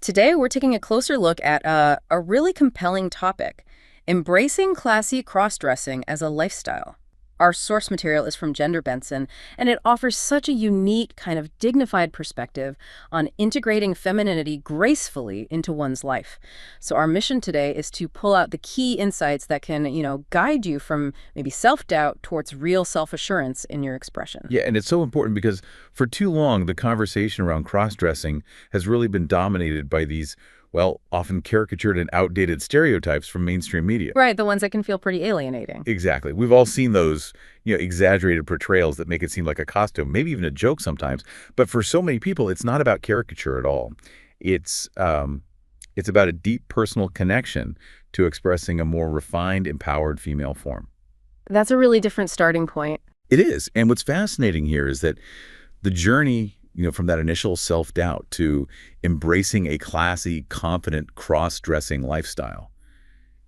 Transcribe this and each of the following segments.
Today, we're taking a closer look at a really compelling topic, embracing classy cross-dressing as a lifestyle. Our source material is from Gender Benson, and it offers such a unique, kind of dignified perspective on integrating femininity gracefully into one's life. So our mission today is to pull out the key insights that can, guide you from maybe self-doubt towards real self-assurance in your expression. Yeah, and it's so important because for too long, the conversation around cross-dressing has really been dominated by these, well, often caricatured and outdated stereotypes from mainstream media. Right, the ones that can feel pretty alienating. Exactly. We've all seen those, exaggerated portrayals that make it seem like a costume, maybe even a joke sometimes. But for so many people, it's not about caricature at all. It's about a deep personal connection to expressing a more refined, empowered female form. That's a really different starting point. It is. And what's fascinating here is that the journey, from that initial self-doubt to embracing a classy, confident, cross-dressing lifestyle,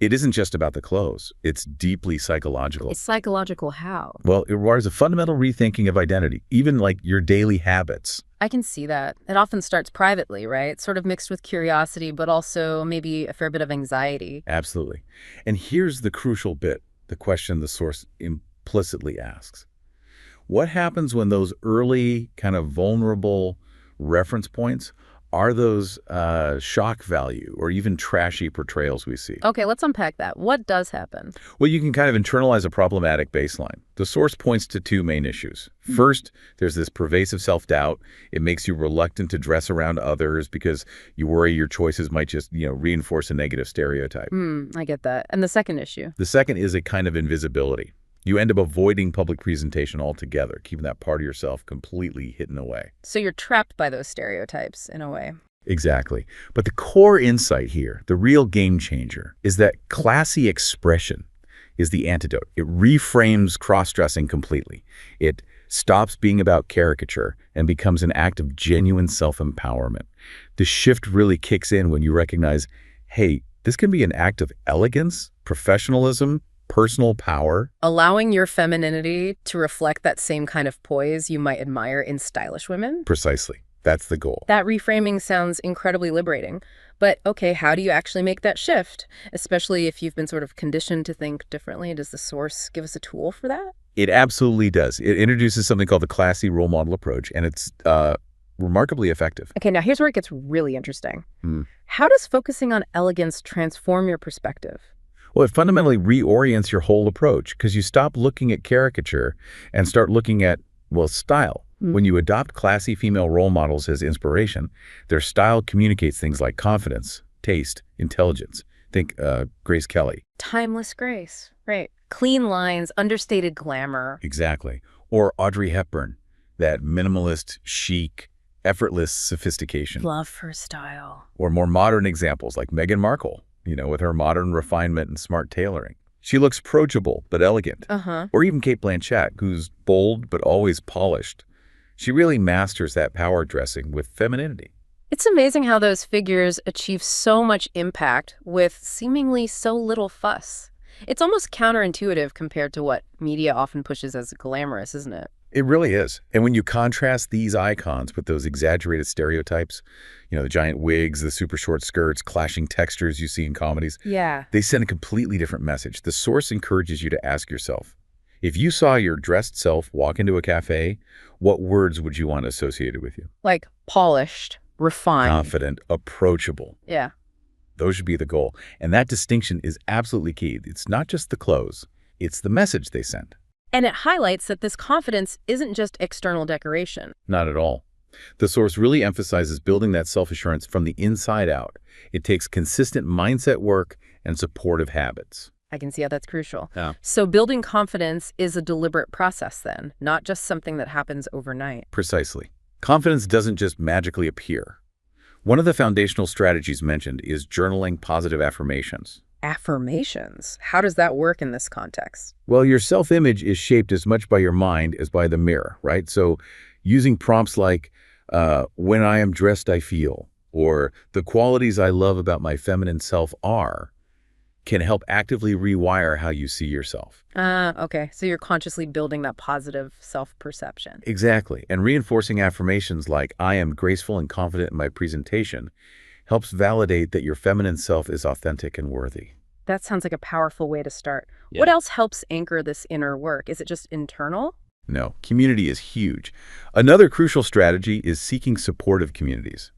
it isn't just about the clothes. It's deeply psychological. It's psychological how? Well, it requires a fundamental rethinking of identity, even like your daily habits. I can see that. It often starts privately, right? Sort of mixed with curiosity, but also maybe a fair bit of anxiety. Absolutely. And here's the crucial bit, the question the source implicitly asks. What happens when those early kind of vulnerable reference points are those shock value or even trashy portrayals we see? Okay, let's unpack that. What does happen? Well, you can kind of internalize a problematic baseline. The source points to two main issues. First, there's this pervasive self-doubt. It makes you reluctant to dress around others because you worry your choices might just, reinforce a negative stereotype. I get that. And the second issue? The second is a kind of invisibility. You end up avoiding public presentation altogether, keeping that part of yourself completely hidden away. So you're trapped by those stereotypes in a way. Exactly. But the core insight here, the real game changer, is that classy expression is the antidote. It reframes cross-dressing completely. It stops being about caricature and becomes an act of genuine self-empowerment. The shift really kicks in when you recognize, hey, this can be an act of elegance, professionalism, personal power. Allowing your femininity to reflect that same kind of poise you might admire in stylish women? Precisely. That's the goal. That reframing sounds incredibly liberating. But okay, how do you actually make that shift? Especially if you've been sort of conditioned to think differently. Does the source give us a tool for that? It absolutely does. It introduces something called the classy role model approach, and it's remarkably effective. Okay, now here's where it gets really interesting. How does focusing on elegance transform your perspective? Well, it fundamentally reorients your whole approach because you stop looking at caricature and start looking at, style. When you adopt classy female role models as inspiration, their style communicates things like confidence, taste, intelligence. Think Grace Kelly. Timeless grace, right. Clean lines, understated glamour. Exactly. Or Audrey Hepburn, that minimalist, chic, effortless sophistication. Love her style. Or more modern examples like Meghan Markle, with her modern refinement and smart tailoring. She looks approachable but elegant. Or even Cate Blanchett, who's bold but always polished. She really masters that power dressing with femininity. It's amazing how those figures achieve so much impact with seemingly so little fuss. It's almost counterintuitive compared to what media often pushes as glamorous, isn't it? It really is. And when you contrast these icons with those exaggerated stereotypes, the giant wigs, the super short skirts, clashing textures you see in comedies, they send a completely different message. The source encourages you to ask yourself, if you saw your dressed self walk into a cafe, what words would you want associated with you? Like polished, refined. Confident, approachable. Yeah. Those should be the goal. And that distinction is absolutely key. It's not just the clothes, it's the message they send. And it highlights that this confidence isn't just external decoration. Not at all. The source really emphasizes building that self-assurance from the inside out. It takes consistent mindset work and supportive habits. I can see how that's crucial. Yeah. So building confidence is a deliberate process then, not just something that happens overnight. Precisely. Confidence doesn't just magically appear. One of the foundational strategies mentioned is journaling positive affirmations. Affirmations? How does that work in this context? Well, your self-image is shaped as much by your mind as by the mirror, right? So using prompts like, when I am dressed, I feel, or the qualities I love about my feminine self are, can help actively rewire how you see yourself. Okay. So you're consciously building that positive self-perception. Exactly. And reinforcing affirmations like, I am graceful and confident in my presentation, helps validate that your feminine self is authentic and worthy. That sounds like a powerful way to start. Yeah. What else helps anchor this inner work? Is it just internal? No, community is huge. Another crucial strategy is seeking supportive communities.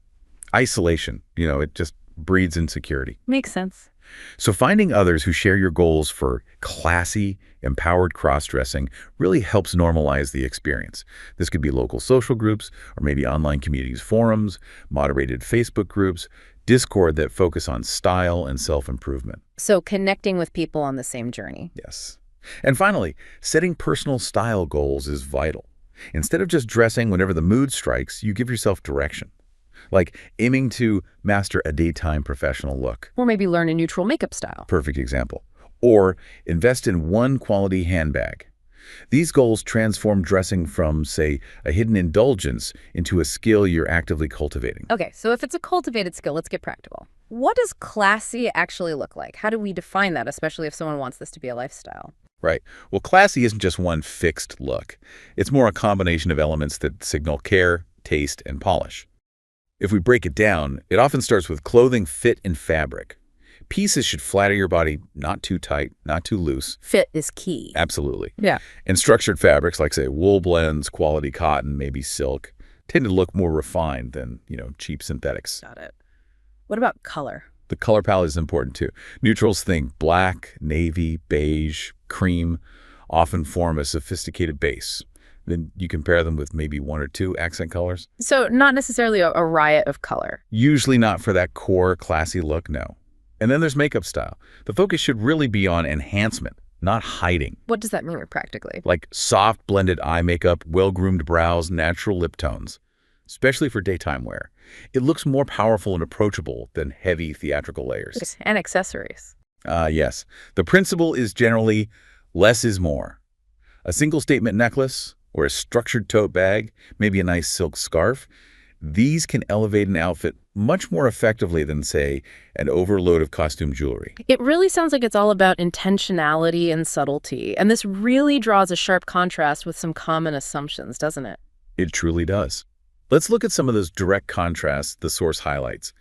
Isolation, it just breeds insecurity. Makes sense. So finding others who share your goals for classy, empowered cross-dressing really helps normalize the experience. This could be local social groups, or maybe online communities forums, moderated Facebook groups, Discord that focus on style and self-improvement. So connecting with people on the same journey. Yes. And finally, setting personal style goals is vital. Instead of just dressing whenever the mood strikes, you give yourself direction. Like aiming to master a daytime professional look. Or maybe learn a neutral makeup style. Perfect example. Or invest in one quality handbag. These goals transform dressing from, say, a hidden indulgence into a skill you're actively cultivating. Okay, so if it's a cultivated skill, let's get practical. What does classy actually look like? How do we define that, especially if someone wants this to be a lifestyle? Right. Well, classy isn't just one fixed look. It's more a combination of elements that signal care, taste, and polish. If we break it down, it often starts with clothing fit and fabric. Pieces should flatter your body, not too tight, not too loose. Fit is key. Absolutely. Yeah. And structured fabrics like, say, wool blends, quality cotton, maybe silk, tend to look more refined than, cheap synthetics. Got it. What about color? The color palette is important too. Neutrals, think black, navy, beige, cream, often form a sophisticated base. Then you compare them with maybe one or two accent colors. So not necessarily a riot of color. Usually not for that core classy look, no. And then there's makeup style. The focus should really be on enhancement, not hiding. What does that mean practically? Like soft blended eye makeup, well-groomed brows, natural lip tones, especially for daytime wear. It looks more powerful and approachable than heavy theatrical layers. And accessories. Yes. The principle is generally less is more. A single statement necklace or a structured tote bag, maybe a nice silk scarf, these can elevate an outfit much more effectively than, say, an overload of costume jewelry. It really sounds like it's all about intentionality and subtlety, and this really draws a sharp contrast with some common assumptions, doesn't it? It truly does. Let's look at some of those direct contrasts the source highlights.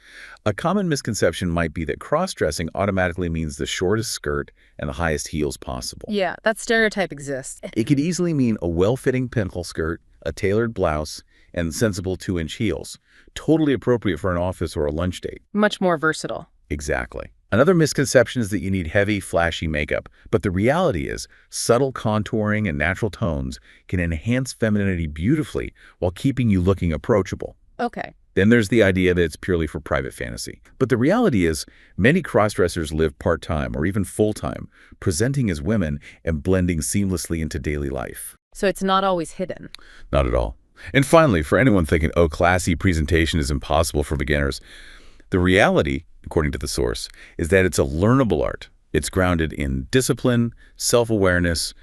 A common misconception might be that cross-dressing automatically means the shortest skirt and the highest heels possible. Yeah, that stereotype exists. It could easily mean a well-fitting pinnacle skirt, a tailored blouse, and sensible 2-inch heels, totally appropriate for an office or a lunch date. Much more versatile. Exactly. Another misconception is that you need heavy, flashy makeup, but the reality is subtle contouring and natural tones can enhance femininity beautifully while keeping you looking approachable. Okay. Then there's the idea that it's purely for private fantasy. But the reality is many crossdressers live part-time or even full-time, presenting as women and blending seamlessly into daily life. So it's not always hidden. Not at all. And finally, for anyone thinking, oh, classy presentation is impossible for beginners, the reality, according to the source, is that it's a learnable art. It's grounded in discipline, self-awareness,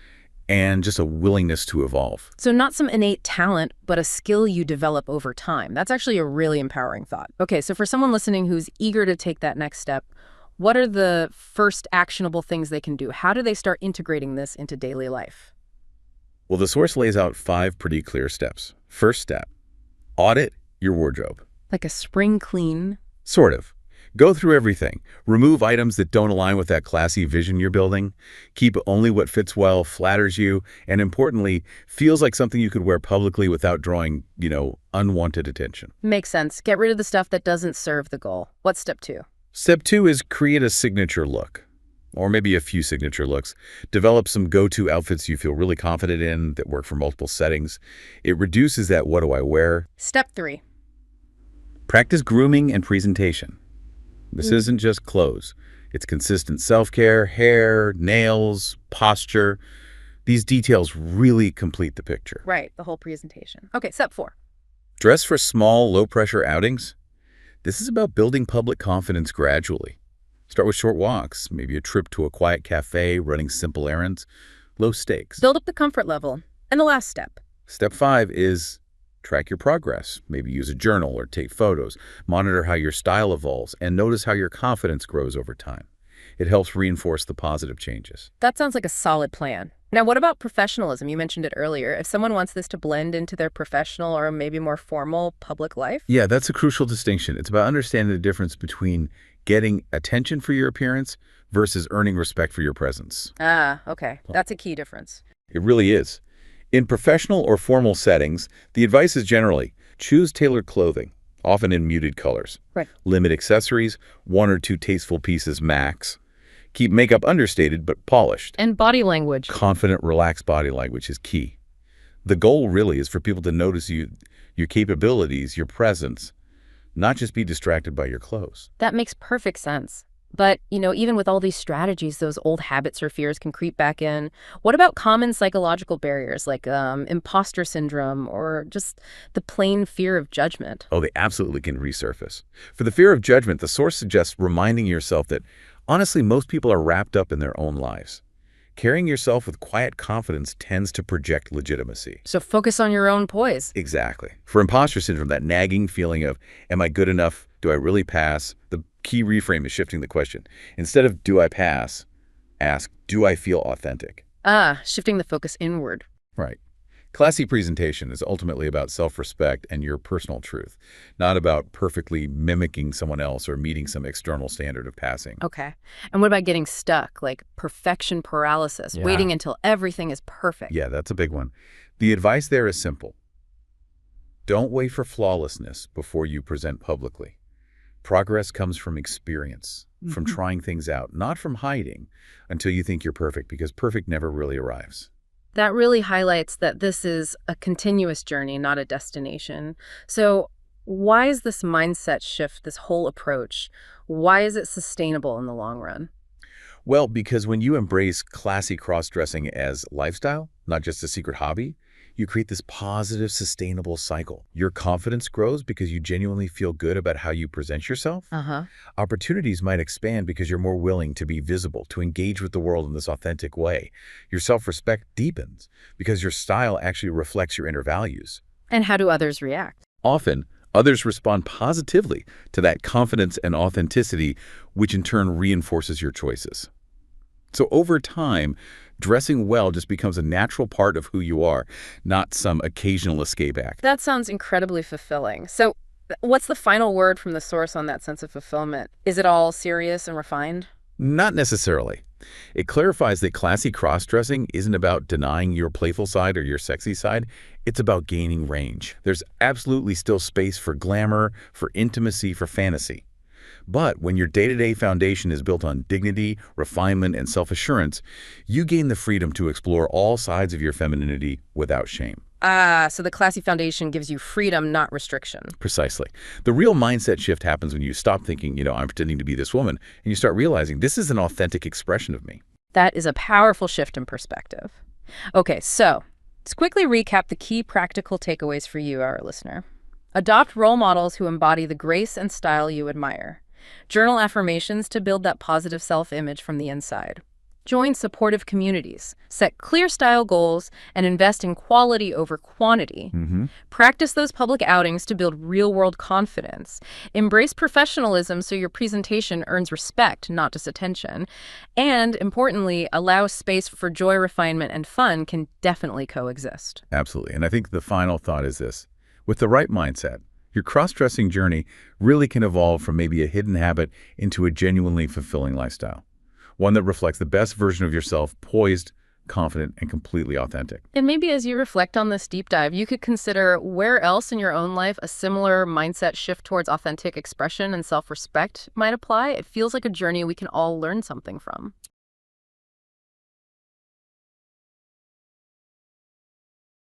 and just a willingness to evolve. So not some innate talent, but a skill you develop over time. That's actually a really empowering thought. Okay, so for someone listening who's eager to take that next step, what are the first actionable things they can do? How do they start integrating this into daily life? Well, the source lays out 5 pretty clear steps. First step, audit your wardrobe. Like a spring clean? Sort of. Go through everything. Remove items that don't align with that classy vision you're building. Keep only what fits well, flatters you, and importantly, feels like something you could wear publicly without drawing, unwanted attention. Makes sense. Get rid of the stuff that doesn't serve the goal. What's step 2? Step 2 is create a signature look, or maybe a few signature looks. Develop some go-to outfits you feel really confident in that work for multiple settings. It reduces that what do I wear. Step 3. Practice grooming and presentation. This isn't just clothes. It's consistent self-care, hair, nails, posture. These details really complete the picture. Right, the whole presentation. Okay, step 4. Dress for small, low-pressure outings. This is about building public confidence gradually. Start with short walks, maybe a trip to a quiet cafe, running simple errands. Low stakes. Build up the comfort level. And the last step. Step 5 is track your progress. Maybe use a journal or take photos. Monitor how your style evolves and notice how your confidence grows over time. It helps reinforce the positive changes. That sounds like a solid plan. Now, what about professionalism? You mentioned it earlier. If someone wants this to blend into their professional or maybe more formal public life? Yeah, that's a crucial distinction. It's about understanding the difference between getting attention for your appearance versus earning respect for your presence. Ah, okay. That's a key difference. It really is. In professional or formal settings, the advice is generally choose tailored clothing, often in muted colors. Right. Limit accessories, 1 or 2 tasteful pieces max. Keep makeup understated but polished. And body language. Confident, relaxed body language is key. The goal really is for people to notice you, your capabilities, your presence, not just be distracted by your clothes. That makes perfect sense. But, even with all these strategies, those old habits or fears can creep back in. What about common psychological barriers like imposter syndrome or just the plain fear of judgment? Oh, they absolutely can resurface. For the fear of judgment, the source suggests reminding yourself that, honestly, most people are wrapped up in their own lives. Carrying yourself with quiet confidence tends to project legitimacy. So focus on your own poise. Exactly. For imposter syndrome, that nagging feeling of, am I good enough? Do I really pass? The key reframe is shifting the question. Instead of, do I pass? Ask, do I feel authentic? Ah, shifting the focus inward. Right. Classy presentation is ultimately about self-respect and your personal truth, not about perfectly mimicking someone else or meeting some external standard of passing. Okay. And what about getting stuck, like perfection paralysis, Yeah. waiting until everything is perfect? Yeah, that's a big one. The advice there is simple. Don't wait for flawlessness before you present publicly. Progress comes from experience, from trying things out, not from hiding until you think you're perfect, because perfect never really arrives. That really highlights that this is a continuous journey, not a destination. So why is this mindset shift, this whole approach, why is it sustainable in the long run? Well, because when you embrace classy cross-dressing as lifestyle, not just a secret hobby, you create this positive, sustainable cycle. Your confidence grows because you genuinely feel good about how you present yourself. Uh-huh. Opportunities might expand because you're more willing to be visible, to engage with the world in this authentic way. Your self-respect deepens because your style actually reflects your inner values. And how do others react? Often, others respond positively to that confidence and authenticity, which in turn reinforces your choices. So over time, dressing well just becomes a natural part of who you are, not some occasional escape act. That sounds incredibly fulfilling. So what's the final word from the source on that sense of fulfillment? Is it all serious and refined? Not necessarily. It clarifies that classy cross-dressing isn't about denying your playful side or your sexy side. It's about gaining range. There's absolutely still space for glamour, for intimacy, for fantasy. But when your day-to-day foundation is built on dignity, refinement, and self-assurance, you gain the freedom to explore all sides of your femininity without shame. Ah, so the classy foundation gives you freedom, not restriction. Precisely. The real mindset shift happens when you stop thinking, I'm pretending to be this woman, and you start realizing this is an authentic expression of me. That is a powerful shift in perspective. Okay, so let's quickly recap the key practical takeaways for you, our listener. Adopt role models who embody the grace and style you admire. Journal affirmations to build that positive self-image from the inside. Join supportive communities. Set clear style goals and invest in quality over quantity. Practice those public outings to build real-world confidence. Embrace professionalism so your presentation earns respect, not just attention. And, importantly, allow space for joy, refinement, and fun can definitely coexist. Absolutely. And I think the final thought is this. With the right mindset, your cross-dressing journey really can evolve from maybe a hidden habit into a genuinely fulfilling lifestyle. One that reflects the best version of yourself, poised, confident, and completely authentic. And maybe as you reflect on this deep dive, you could consider where else in your own life a similar mindset shift towards authentic expression and self-respect might apply. It feels like a journey we can all learn something from.